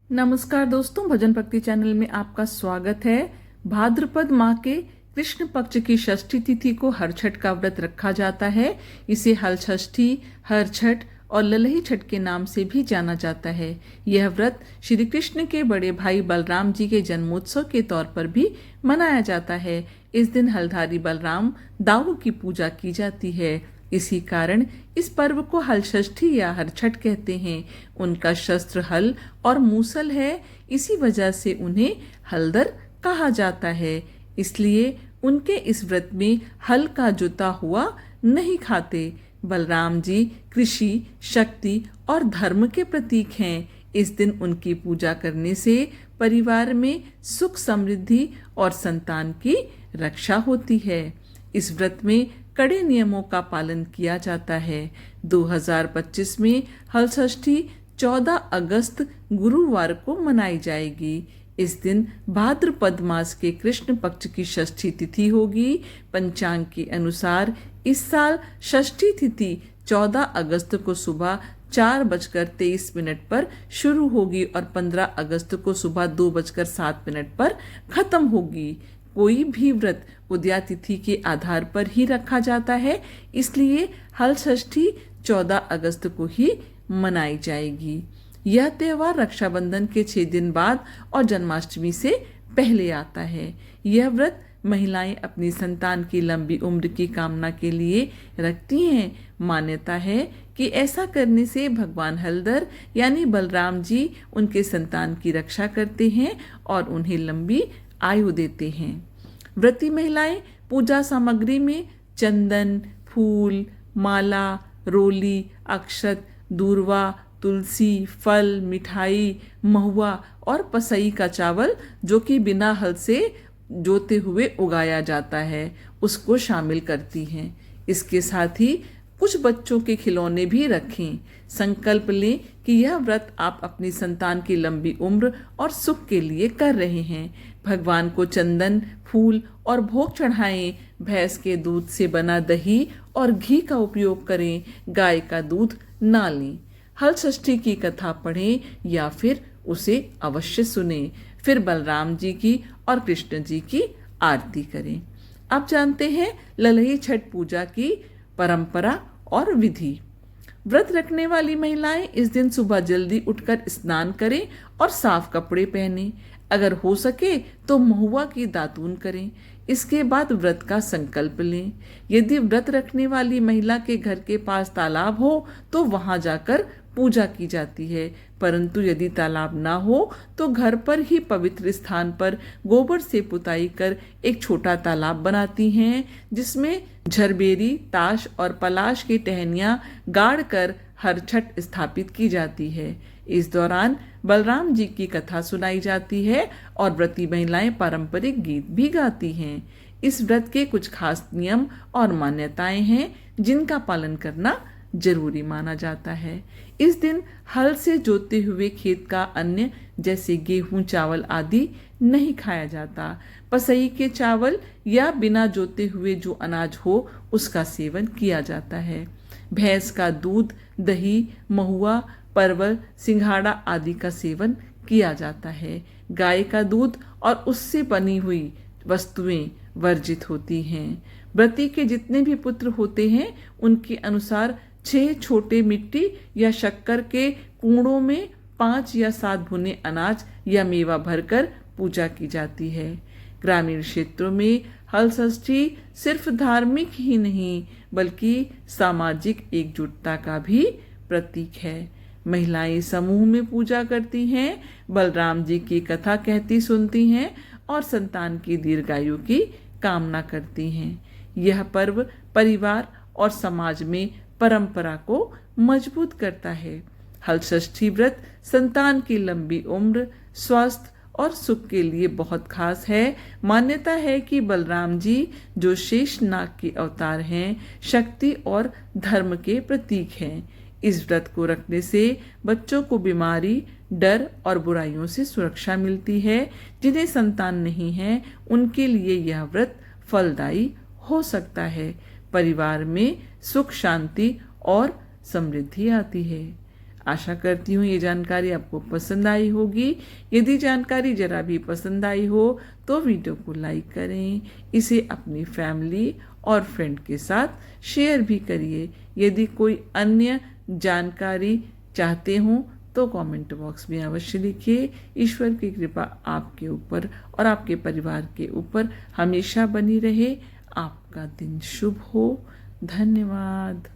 नमस्कार दोस्तों, भजन भक्ति चैनल में आपका स्वागत है। भाद्रपद माह के कृष्ण पक्ष की षष्ठी तिथि को हरछठ का व्रत रखा जाता है। इसे हल षष्ठी, हर छठ और ललही छठ के नाम से भी जाना जाता है। यह व्रत श्री कृष्ण के बड़े भाई बलराम जी के जन्मोत्सव के तौर पर भी मनाया जाता है। इस दिन हलधारी बलराम दाऊ की पूजा की जाती है। इसी कारण इस पर्व को हल षष्ठी या हरछठ कहते हैं। उनका शस्त्र हल और मूसल है, इसी वजह से उन्हें हलधर कहा जाता है। इसलिए उनके इस व्रत में हल का जुता हुआ नहीं खाते। बलराम जी कृषि, शक्ति और धर्म के प्रतीक हैं। इस दिन उनकी पूजा करने से परिवार में सुख, समृद्धि और संतान की रक्षा होती है। इस व्रत में कड़े नियमों का पालन किया जाता है। 2025 में हल षष्ठी 14 अगस्त गुरुवार को मनाई जाएगी। इस दिन भाद्रपद मास के कृष्ण पक्ष की षष्ठी तिथि होगी। पंचांग के अनुसार इस साल षष्ठी तिथि 14 अगस्त को सुबह 4:23 पर शुरू होगी और 15 अगस्त को सुबह 2:07 पर खत्म होगी। कोई भी व्रत उदया तिथि के आधार पर ही रखा जाता है, इसलिए हल षष्ठी 14 अगस्त को ही मनाई जाएगी। यह त्योहार रक्षाबंधन के 6 दिन बाद और जन्माष्टमी से पहले आता है। यह व्रत महिलाएं अपनी संतान की लंबी उम्र की कामना के लिए रखती हैं। मान्यता है कि ऐसा करने से भगवान हलधर यानी बलराम जी उनके संतान की रक्षा करते हैं और उन्हें लंबी आयु देते हैं। व्रती महिलाएं पूजा सामग्री में चंदन, फूल, माला, रोली, अक्षत, दूर्वा, तुलसी, फल, मिठाई, महुआ और पसई का चावल, जो कि बिना हल से जोते हुए उगाया जाता है, उसको शामिल करती हैं। इसके साथ ही कुछ बच्चों के खिलौने भी रखें। संकल्प लें कि यह व्रत आप अपनी संतान की लंबी उम्र और सुख के लिए कर रहे हैं। भगवान को चंदन, फूल और भोग चढ़ाएं। भैंस के दूध से बना दही और घी का उपयोग करें। गाय का दूध ना लें। हल षष्ठी की कथा पढ़ें या फिर उसे अवश्य सुनें। फिर बलराम जी की और कृष्ण जी की आरती करें। अब जानते हैं ललही छठ पूजा की परंपरा और विधि। व्रत रखने वाली महिलाएं इस दिन सुबह जल्दी उठकर स्नान करें और साफ कपड़े पहनें। अगर हो सके तो महुआ की दातून करें। इसके बाद व्रत का संकल्प लें। यदि व्रत रखने वाली महिला के घर के पास तालाब हो तो वहां जाकर पूजा की जाती है, परंतु यदि तालाब ना हो तो घर पर ही पवित्र स्थान पर गोबर से पुताई कर एक छोटा तालाब बनाती हैं, जिसमें झरबेरी, ताश और पलाश की टहनियां गाड़ कर हर छठ स्थापित की जाती है। इस दौरान बलराम जी की कथा सुनाई जाती है और व्रती महिलाएं पारंपरिक गीत भी गाती हैं। इस व्रत के कुछ खास नियम और मान्यताएं हैं, जिनका पालन करना जरूरी माना जाता है। इस दिन हल से जोते हुए खेत का अन्न जैसे गेहूं, चावल आदि नहीं खाया जाता। पसई के चावल या बिना जोते हुए जो अनाज हो उसका सेवन किया जाता है। भैंस का दूध, दही, महुआ, परवल, सिंघाड़ा आदि का सेवन किया जाता है। गाय का दूध और उससे बनी हुई वस्तुएं वर्जित होती हैं। व्रती के जितने भी पुत्र होते हैं उनके अनुसार 6 छोटे मिट्टी या शक्कर के कूड़ों में 5 या 7 भुने अनाज या मेवा भरकर पूजा की जाती है। ग्रामीण क्षेत्रों में हल षष्ठी सिर्फ धार्मिक ही नहीं बल्कि सामाजिक एकजुटता का भी प्रतीक है। महिलाएं समूह में पूजा करती हैं, बलराम जी की कथा कहती सुनती हैं और संतान की दीर्घायु की कामना करती हैं। यह पर्व परिवार और समाज में परंपरा को मजबूत करता है। हल षष्ठी व्रत संतान की लंबी उम्र, स्वास्थ्य और सुख के लिए बहुत खास है। मान्यता है कि बलराम जी, जो शेष नाग के अवतार हैं, शक्ति और धर्म के प्रतीक हैं। इस व्रत को रखने से बच्चों को बीमारी, डर और बुराइयों से सुरक्षा मिलती है। जिन्हें संतान नहीं है उनके लिए यह व्रत फलदायी हो सकता है। परिवार में सुख, शांति और समृद्धि आती है। आशा करती हूँ ये जानकारी आपको पसंद आई होगी। यदि जानकारी जरा भी पसंद आई हो तो वीडियो को लाइक करें, इसे अपनी फैमिली और फ्रेंड के साथ शेयर भी करिए। यदि कोई अन्य जानकारी चाहते हो तो कमेंट बॉक्स में अवश्य लिखिए। ईश्वर की कृपा आपके ऊपर और आपके परिवार के ऊपर हमेशा बनी रहे। आपका दिन शुभ हो। धन्यवाद।